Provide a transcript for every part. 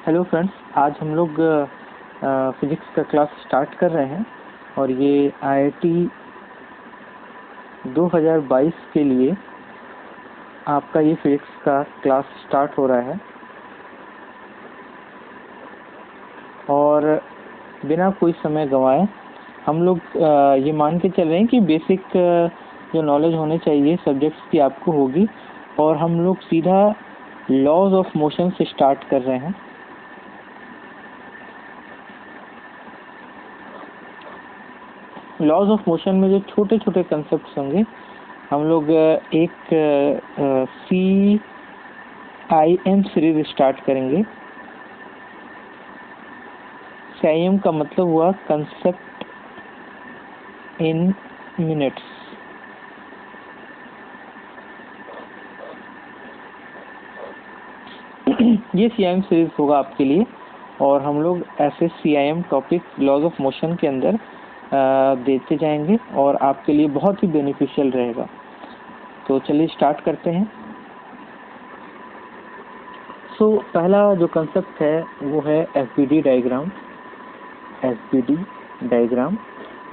Hello friends, आज हम लोग फिजिक्स का क्लास स्टार्ट कर रहे हैं और ये आईआईटी 2022 के लिए आपका ये फिजिक्स का क्लास स्टार्ट हो रहा है। और बिना कोई समय गंवाए हम लोग ये मान के चल रहे हैं कि बेसिक जो नॉलेज होने चाहिए सब्जेक्ट्स की आपको होगी, और हम लोग सीधा लॉज ऑफ मोशन से स्टार्ट कर रहे हैं। लॉज ऑफ मोशन में जो छोटे छोटे कंसेप्ट होंगे, हम लोग एक CIM सीरीज स्टार्ट करेंगे। CIM का मतलब हुआ कंसेप्ट इन मिनट्स। ये CIM सीरीज होगा आपके लिए, और हम लोग ऐसे CIM topic laws of motion के अंदर देते जाएंगे और आपके लिए बहुत ही बेनिफिशियल रहेगा। तो चलिए स्टार्ट करते हैं। पहला जो कंसेप्ट है वो है FBD डायग्राम,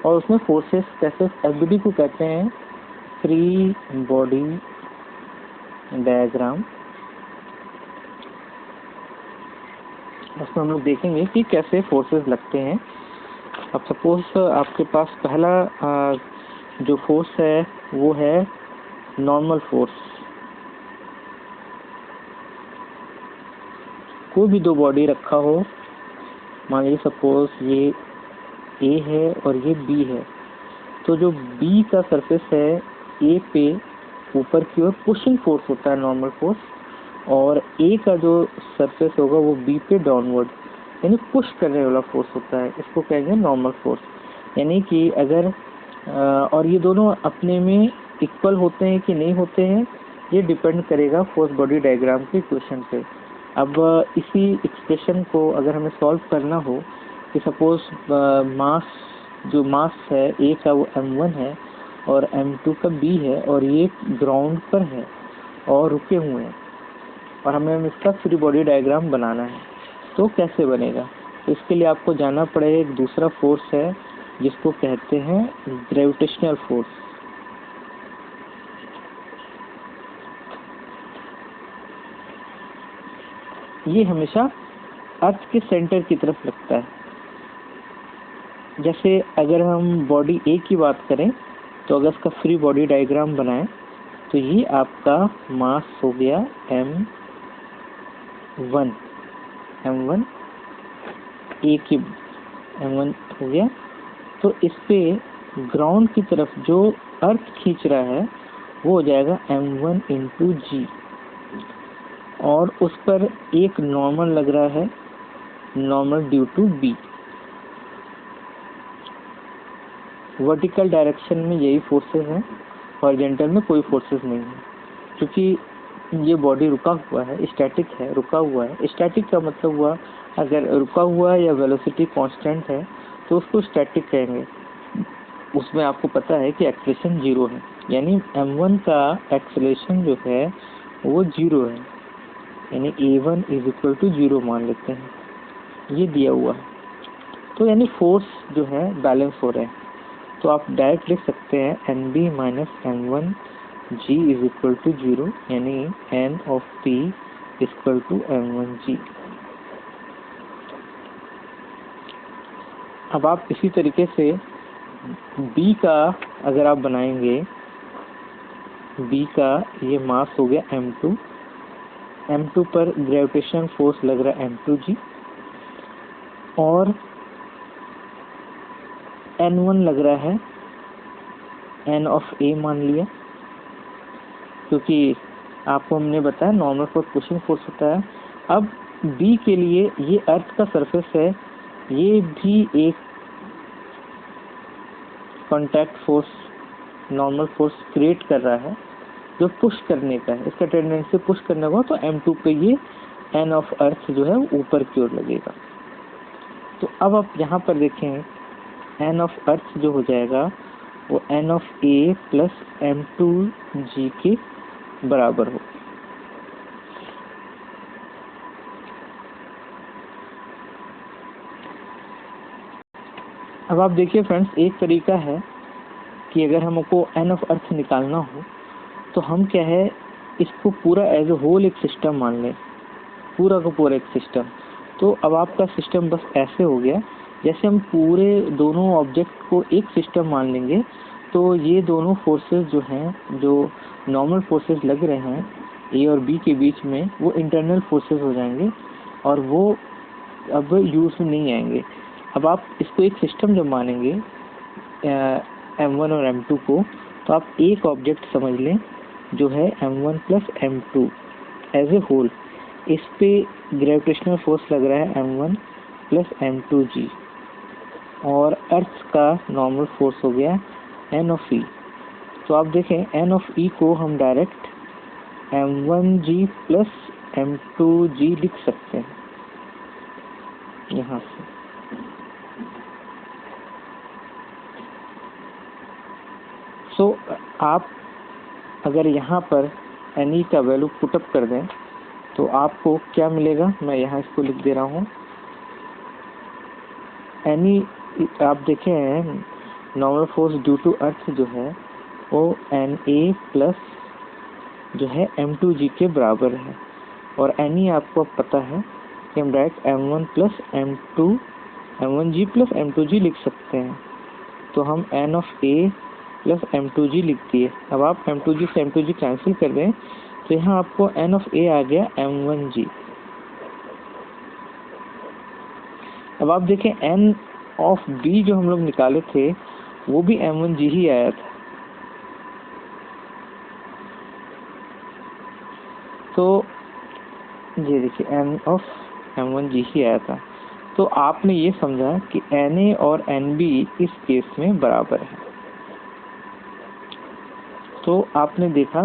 और उसमें फोर्सेस कैसे FBD को कहते हैं फ्री बॉडी डायग्राम। उसमें हम लोग देखेंगे कि कैसे फोर्सेस लगते हैं। अब सपोज आपके पास पहला जो फोर्स है वो है नॉर्मल फोर्स। कोई भी दो बॉडी रखा हो, मान लीजिए सपोज ये A है और ये B है, तो जो B का सरफेस है A पे ऊपर की ओर पुशिंग फोर्स होता है नॉर्मल फोर्स, और A का जो सरफेस होगा वो B पे डाउनवर्ड यानी पुश करने वाला फोर्स होता है। इसको कहेंगे नॉर्मल फोर्स। यानी कि अगर और ये दोनों अपने में इक्वल होते हैं कि नहीं होते हैं, ये डिपेंड करेगा फोर्स बॉडी डायग्राम के इक्वेशन पे। अब इसी एक्सप्रेशन को अगर हमें सॉल्व करना हो कि सपोज जो मास है A का वो m1 है और m2 का B है, और ये ग्राउंड पर है और रुके हुए हैं, और हमें इसका फ्री बॉडी डायग्राम बनाना है, तो कैसे बनेगा? तो इसके लिए आपको जानना पड़ेगा एक दूसरा फोर्स है जिसको कहते हैं ग्रेविटेशनल फोर्स। ये हमेशा अर्थ के सेंटर की तरफ लगता है। जैसे अगर हम बॉडी A की बात करें, तो अगर इसका फ्री बॉडी डायग्राम बनाएं तो ये आपका मास हो गया m1 A की m1 हो गया। तो इस पे ग्राउंड की तरफ जो अर्थ खींच रहा है वो हो जाएगा m1 × G, और उस पर एक नॉर्मल लग रहा है, normal due to B। Vertical direction में यही फोर्सेस हैं, हॉरिजॉन्टल में कोई फोर्सेस नहीं है, क्योंकि ये बॉडी रुका हुआ है, स्टैटिक है, रुका हुआ है। स्टैटिक का मतलब हुआ अगर रुका हुआ है या वेलोसिटी कांस्टेंट है तो उसको स्टैटिक कहेंगे। उसमें आपको पता है कि एक्सेलरेशन 0 है, यानी m1 का एक्सेलरेशन जो है वो 0 है, यानी a1 = 0 मान लेते हैं, ये दिया हुआ है। तो यानी फोर्स जो है बैलेंस हो रहे हैं। तो आप डायरेक्ट लिख सकते हैं NB - m1 G = 0, यानी N of P = m1G। अब आप इसी तरीके से B का अगर आप बनाएंगे, B का ये मास हो गया m2 पर ग्रेविटेशन फोर्स लग रहा है m2G, और N1 लग रहा है N of A मान लिया, क्योंकि आपको हमने बताया नॉर्मल फोर्स पुशिंग फोर्स होता है। अब B के लिए ये अर्थ का सरफेस है, ये भी एक contact force normal force create कर रहा है जो पुश करने का है। इसका टेंडेंसी पुश करने का, तो m2 पे ये N of अर्थ जो है ऊपर की ओर लगेगा। तो अब आप यहाँ पर देखें N of अर्थ जो हो जाएगा वो N of A + m2G के बराबर हो। अब आप देखिए फ्रेंड्स, एक तरीका है कि अगर हमको एन ऑफ अर्थ निकालना हो तो हम क्या है, इसको पूरा एज ए होल एक सिस्टम मान लें, पूरा का पूरा एक सिस्टम। तो अब आपका सिस्टम बस ऐसे हो गया, जैसे हम पूरे दोनों ऑब्जेक्ट को एक सिस्टम मान लेंगे तो ये दोनों फोर्सेस जो हैं, जो नॉर्मल फोर्सेस लग रहे हैं ए और बी के बीच में, वो इंटरनल फोर्सेस हो जाएंगे और वो अब यूज में नहीं आएंगे। अब आप इसको एक सिस्टम जब मानेंगे M1 और M2 को, तो आप एक ऑब्जेक्ट समझ लें जो है M1 plus M2 as a whole. इस पे ग्रेविटेशनल फोर्स लग रहा है M1 प्लस M2G और अर्थ का नॉर्मल फोर्स हो गया N ऑफ E। तो आप देखें N ऑफ E को हम डायरेक्ट M1G प्लस M2G लिख सकते हैं यहाँ से। सो आप अगर यहाँ पर NE का वैल्यू पुटअप कर दें तो आपको क्या मिलेगा, मैं यहाँ इसको लिख दे रहा हूँ। NE आप देखें normal force due to earth जो है वो NA प्लस जो है M2G के बराबर है, और NE आपको पता है कि हम डायरेक्ट M1G प्लस M2G लिख सकते हैं। तो हम N of A plus M2G लिख दिए। अब आप M2G से M2G कैंसिल कर दें तो यहाँ आपको N ऑफ A आ गया M1G। अब आप देखें N ऑफ B जो हम लोग निकाले थे वो भी M1G ही आया था। तो ये देखिए N ऑफ M1G ही आया था। तो आपने ये समझा कि NA और NB इस केस में बराबर है। तो आपने देखा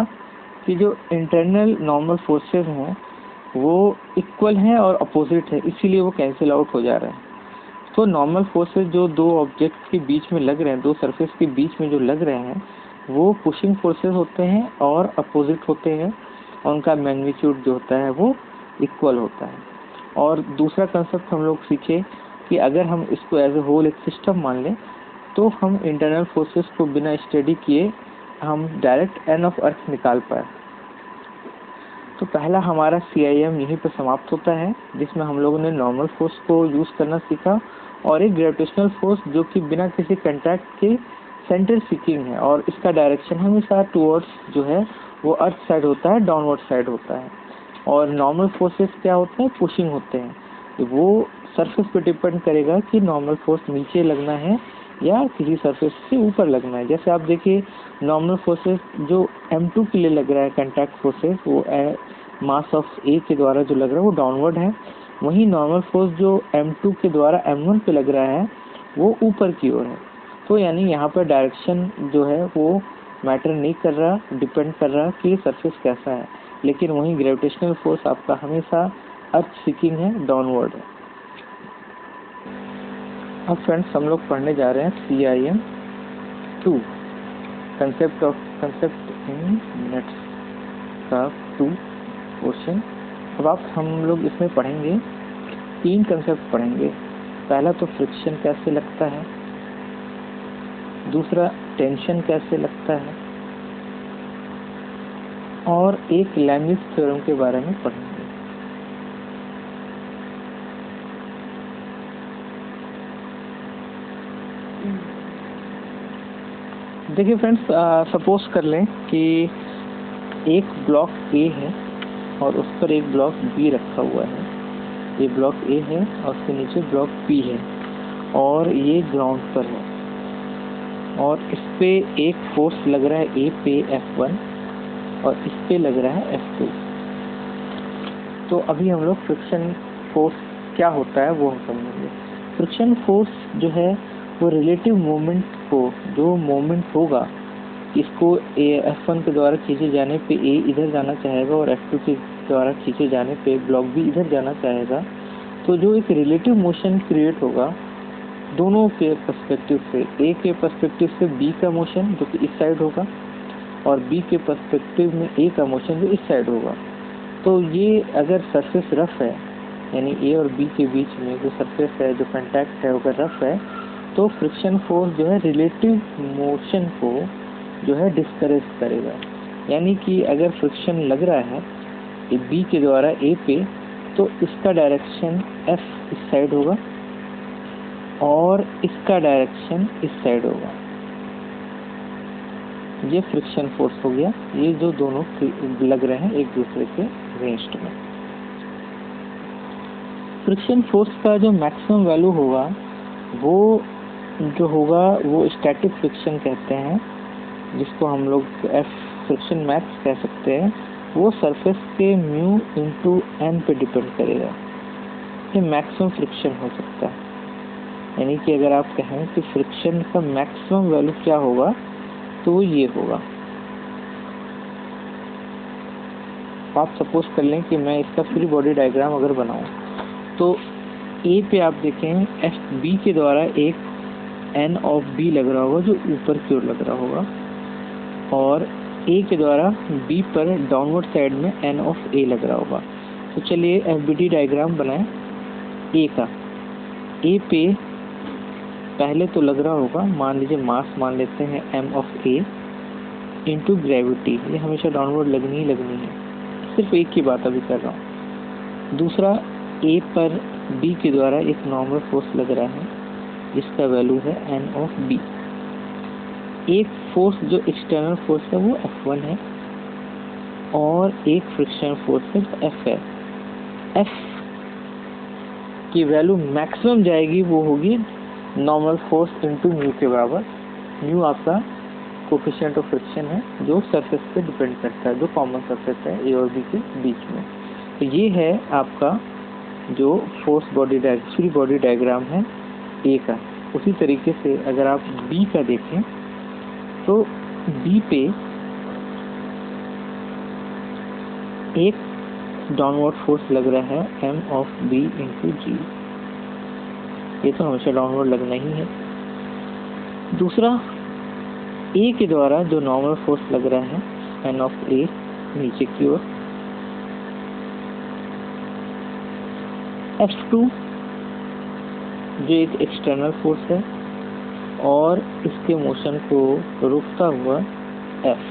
कि जो इंटरनल नॉर्मल फोर्सेस हैं वो इक्वल हैं और अपोजिट है, इसीलिए वो कैंसिल आउट हो जा रहा है। तो नॉर्मल फोर्सेस जो दो ऑब्जेक्ट के बीच में लग रहे हैं, दो सरफेस के बीच में जो लग रहे हैं, वो पुशिंग फोर्सेस होते हैं और अपोजिट होते हैं, और उनका मैग्नीट्यूड जो होता है वो इक्वल होता है। और दूसरा कंसेप्ट हम लोग सीखे कि अगर हम इसको एज ए होल एक सिस्टम मान लें तो हम इंटरनल फोर्सेस को बिना स्टडी किए हम डायरेक्ट एन ऑफ अर्थ निकाल पाए। तो पहला हमारा CIM यहीं पर समाप्त होता है, जिसमें हम लोगों ने नॉर्मल फोर्स को यूज़ करना सीखा और एक ग्रेविटेशनल फोर्स जो कि बिना किसी कंटैक्ट के सेंटर सीकिंग है, और इसका डायरेक्शन हमेशा टुवर्ड्स जो है वो अर्थ साइड होता है, डाउनवर्ड साइड होता है। और नॉर्मल फोर्सेस क्या होते हैं, पुशिंग होते हैं। तो वो सरफेस पे डिपेंड करेगा कि नॉर्मल फोर्स नीचे लगना है या किसी सरफेस से ऊपर लगना है। जैसे आप देखिए नॉर्मल फोर्सेस जो M2 के लिए लग रहा है, कंटैक्ट फोर्सेस, वो मास ऑफ A के द्वारा जो लग रहा है वो डाउनवर्ड है। वहीं नॉर्मल फोर्स जो M2 के द्वारा M1 पे लग रहा है वो ऊपर की ओर है। तो यानी यहाँ पर डायरेक्शन जो है वो मैटर नहीं कर रहा, डिपेंड कर रहा कि सरफेस कैसा है। लेकिन वहीं ग्रेविटेशनल फोर्स आपका हमेशा अर्थ सीकिंग है, डाउनवर्ड है। अब फ्रेंड्स हम लोग पढ़ने जा रहे हैं CIM 2 कंसेप्ट इन मिनट्स का 2 क्वेश्चन। अब हम लोग इसमें पढ़ेंगे 3 कंसेप्ट पढ़ेंगे। पहला तो फ्रिक्शन कैसे लगता है, दूसरा टेंशन कैसे लगता है, और एक लैमिस थ्योरम के बारे में पढ़ेंगे। देखिए फ्रेंड्स, सपोज कर लें कि एक ब्लॉक A है और उस पर एक ब्लॉक B रखा हुआ है। ये ब्लॉक A है और उसके नीचे ब्लॉक B है और ये ग्राउंड पर है, और इस पे एक फोर्स लग रहा है A पे F1 और इस पे लग रहा है F2। तो अभी हम लोग फ्रिक्शन फोर्स क्या होता है वो हम समझेंगे। फ्रिक्शन फोर्स जो है वो रिलेटिव मोमेंट को, जो मोमेंट होगा इसको F1 के द्वारा खींचे जाने पे A इधर जाना चाहेगा और F2 के द्वारा खींचे जाने पे ब्लॉक B इधर जाना चाहेगा। तो जो एक रिलेटिव मोशन क्रिएट होगा दोनों के पर्सपेक्टिव से, A के पर्सपेक्टिव से B का मोशन जो कि इस साइड होगा और B के पर्सपेक्टिव में A का मोशन जो इस साइड होगा। तो ये अगर सरफेस रफ है, यानी A और B के बीच में जो सरफेस है, जो कॉन्टैक्ट है अगर रफ है, तो फ्रिक्शन फोर्स जो है रिलेटिव मोशन को जो है डिस्करेज करेगा। यानी कि अगर फ्रिक्शन लग रहा है बी के द्वारा ए पे, तो इसका डायरेक्शन एफ इस साइड होगा और इसका डायरेक्शन इस साइड होगा। ये फ्रिक्शन फोर्स हो गया, ये जो दोनों लग रहे हैं एक दूसरे के अगेंस्ट में। फ्रिक्शन फोर्स का जो मैक्सिमम वैल्यू होगा वो स्टैटिक फ्रिक्शन कहते हैं, जिसको हम लोग एफ फ्रिक्शन मैक्स कह सकते हैं। वो सरफेस के म्यू इंटू एन पे डिपेंड करेगा। ये मैक्सिमम फ्रिक्शन हो सकता है। यानी कि अगर आप कहें कि फ्रिक्शन का मैक्सिमम वैल्यू क्या होगा, तो वो ये होगा। आप सपोज कर लें कि मैं इसका फ्री बॉडी डायग्राम अगर बनाऊं, तो ए पे आप देखें एफ बी के द्वारा एक एन ऑफ बी लग रहा होगा जो ऊपर की ओर लग रहा होगा, और ए के द्वारा बी पर डाउनवर्ड साइड में एन ऑफ ए लग रहा होगा। तो चलिए एफबीडी डायग्राम बनाएं ए का। ए पे पहले तो लग रहा होगा, मान लीजिए मास मान लेते हैं M of A into gravity. ये हमेशा डाउनवर्ड लगनी ही लगनी है, सिर्फ एक की बात अभी कर रहा हूँ। दूसरा, ए पर बी के द्वारा एक नॉर्मल फोर्स लग रहा है जिसका वैल्यू है एन ऑफ बी। एक फोर्स जो एक्सटर्नल फोर्स है वो F1 है, और एक फ्रिक्शन फोर्स है F है। F की वैल्यू मैक्सिमम जाएगी, वो होगी नॉर्मल फोर्स इंटू म्यू के बराबर। म्यू आपका कोफिशिएंट ऑफ फ्रिक्शन है जो सरफेस पे डिपेंड करता है, जो कॉमन सरफेस है ए और बी के बीच में। तो ये है आपका जो force body free body diagram है ए का। उसी तरीके से अगर आप बी का देखें, तो बी पे एक डाउनवर्ड फोर्स लग रहा है एम ऑफ बी इंटू जी। ये तो हमेशा डाउनवर्ड लगना ही है। दूसरा, ए के द्वारा जो नॉर्मल फोर्स लग रहा है एन ऑफ ए नीचे की ओर। F2 जो एक एक्सटर्नल फोर्स है और इसके मोशन को रोकता हुआ F।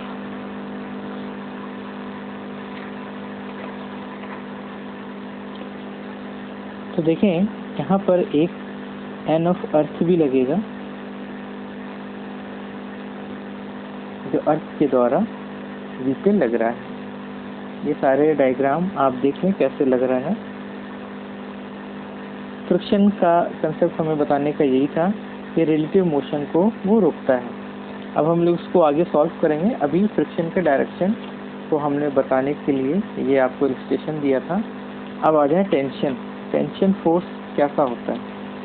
तो देखें यहाँ पर एक एन ऑफ अर्थ भी लगेगा जो अर्थ के द्वारा वी पे लग रहा है। ये सारे डायग्राम आप देखें कैसे लग रहा है। फ्रिक्शन का कंसेप्ट हमें बताने का यही था कि रिलेटिव मोशन को वो रोकता है। अब हम लोग इसको आगे सॉल्व करेंगे। अभी फ्रिक्शन के डायरेक्शन को हमने बताने के लिए ये आपको इलस्ट्रेशन दिया था। अब आ जाए टेंशन। टेंशन फोर्स कैसा होता है?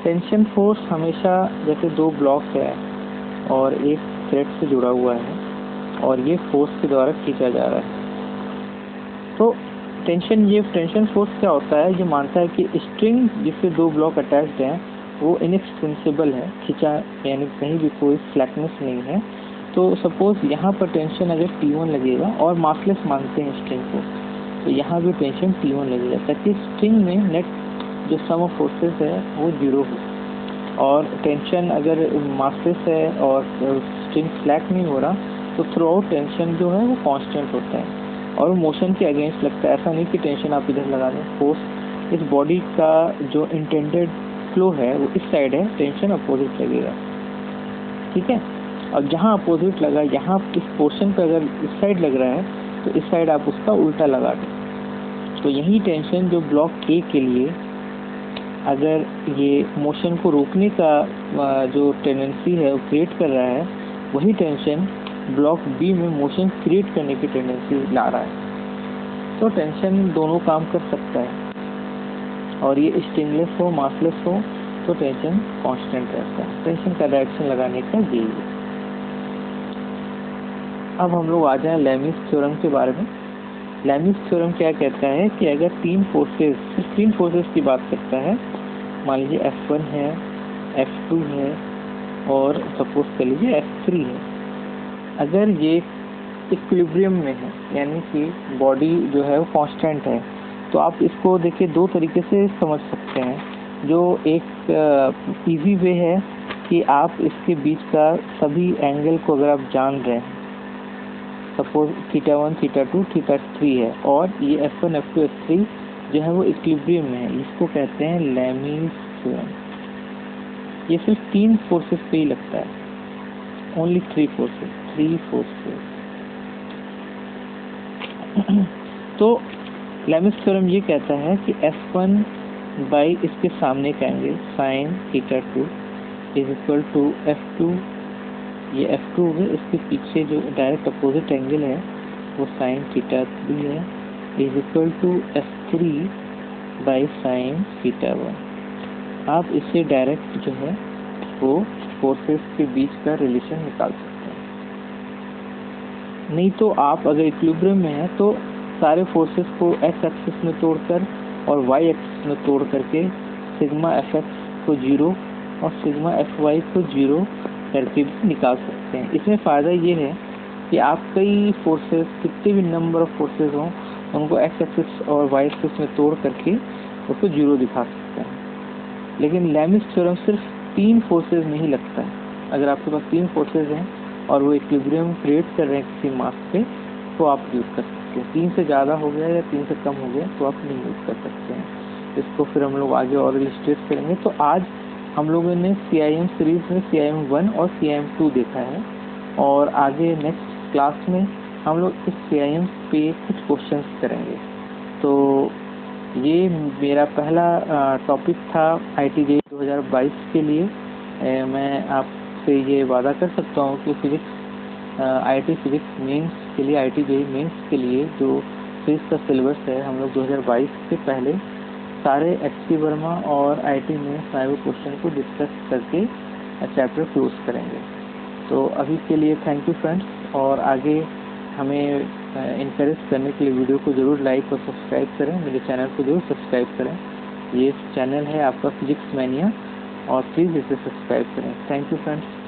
टेंशन फोर्स हमेशा जैसे दो ब्लॉक है और एक थ्रेड से जुड़ा हुआ है और ये फोर्स के द्वारा खींचा जा रहा है। तो टेंशन फोर्स क्या होता है? ये मानता है कि स्ट्रिंग जिससे दो ब्लॉक अटैच्ड हैं वो इनएक्सटेंसिबल है, खींचा यानी कहीं भी कोई फ्लैटनेस नहीं है। तो सपोज यहाँ पर टेंशन अगर T1 लगेगा और मासलेस मानते हैं स्ट्रिंग को, तो यहाँ भी टेंशन T1 लगेगा ताकि स्ट्रिंग में नेट जो सम ऑफ फोर्सेस है वो 0 हो। और टेंशन अगर मासलेस है और स्ट्रिंग फ्लैट नहीं हो रहा तो थ्रू आउट टेंशन जो है वो कांस्टेंट होता है और मोशन के अगेंस्ट लगता है। ऐसा नहीं कि टेंशन आप इधर लगा दें। फोर्स इस बॉडी का जो इंटेंडेड फ्लो है वो इस साइड है, टेंशन अपोजिट लगेगा, ठीक है। और जहाँ अपोजिट लगा, यहाँ इस पोर्शन पर अगर इस साइड लग रहा है तो इस साइड आप उसका उल्टा लगा दें। तो यही टेंशन जो ब्लॉक ए के लिए अगर ये मोशन को रोकने का जो टेंडेंसी है वो क्रिएट कर रहा है, वही टेंशन ब्लॉक बी में मोशन क्रिएट करने की टेंडेंसी ला रहा है। तो टेंशन दोनों काम कर सकता है और ये स्ट्रिंगलेस हो मासलेस हो तो टेंशन कांस्टेंट रहता है। टेंशन का डायरेक्शन लगाने का यही है। अब हम लोग आ जाएं लेमिस थ्योरम के बारे में। लेमिस थ्योरम क्या कहता है कि अगर तीन फोर्सेस की बात करता है, मान लीजिए F1 है, F2 है और सपोज कर लीजिए F3 है। अगर ये इक्विलिब्रियम में है यानी कि बॉडी जो है वो कांस्टेंट है, तो आप इसको देखिए दो तरीके से समझ सकते हैं। जो एक इजी वे है कि आप इसके बीच का सभी एंगल को अगर आप जान रहे हैं, सपोज θ1, θ2, θ3 है, और ये F1, F2, F3 जो है वो इक्विलिब्रियम में है, इसको कहते हैं लेमीज थ्योरम। ये सिर्फ 3 फोर्सेस पे ही लगता है, ओनली 3 फोर्सेस। तो लेमीज थ्योरम ये कहता है कि F1 बाई इसके सामने का angle sine θ2 is equal to F2, ये F2 है, इसके पीछे जो डायरेक्ट अपोजिट एंगल है वो साइन θ3 है, is equal to F3 by sine θ1। आप इससे डायरेक्ट जो है वो फोर्सेस के बीच का रिलेशन निकाल सकते हैं। नहीं तो आप अगर इक्विलिब्रियम में है तो सारे फोर्सेस को x एक्सिस में तोड़कर और y एक्सिस में तोड़ करके सिग्मा fx को 0 और सिग्मा fy को 0 करके भी निकाल सकते हैं। इसमें फ़ायदा ये है कि आप कई फोर्सेस, कितने भी नंबर ऑफ फोर्सेस हों, उनको x एक्सिस और y एक्सिस में तोड़ करके उसको 0 दिखा सकते हैं। लेकिन लेमीज थ्योरम सिर्फ 3 फोर्सेस में ही लगता है। अगर आपके पास 3 फोर्सेस हैं और वो इक्विलिब्रियम क्रिएट कर रहे हैं किसी मास पे, तो आप यूज़ कर सकते हैं। 3 से ज़्यादा हो गया या 3 से कम हो गया तो आप नहीं यूज़ कर सकते हैं। इसको फिर हम लोग आगे और इलस्ट्रेट करेंगे। तो आज हम लोगों ने CIM सीरीज़ में CIM1 और CIM2 देखा है, और आगे नेक्स्ट क्लास में हम लोग इस CIM पे कुछ क्वेश्चंस करेंगे। तो ये मेरा पहला टॉपिक था IIT-JEE 2022 के लिए। मैं आपसे ये वादा कर सकता हूँ कि फिजिक्स IIT फिजिक्स मेंस के लिए, IIT-JEE मेंस के लिए जो फिजिक्स का सिलेबस है, हम लोग 2022 से पहले सारे HC वर्मा और IIT मेंस आए हुए क्वेश्चन को डिस्कस करके चैप्टर क्लोज करेंगे। तो अभी के लिए थैंक यू फ्रेंड्स, और आगे हमें इनकरेज करने के लिए वीडियो को ज़रूर लाइक और सब्सक्राइब करें, मेरे चैनल को ज़रूर सब्सक्राइब करें। ये चैनल है आपका फिजिक्स मैनिया, और प्लीज़ इसे सब्सक्राइब करें। Thank you friends.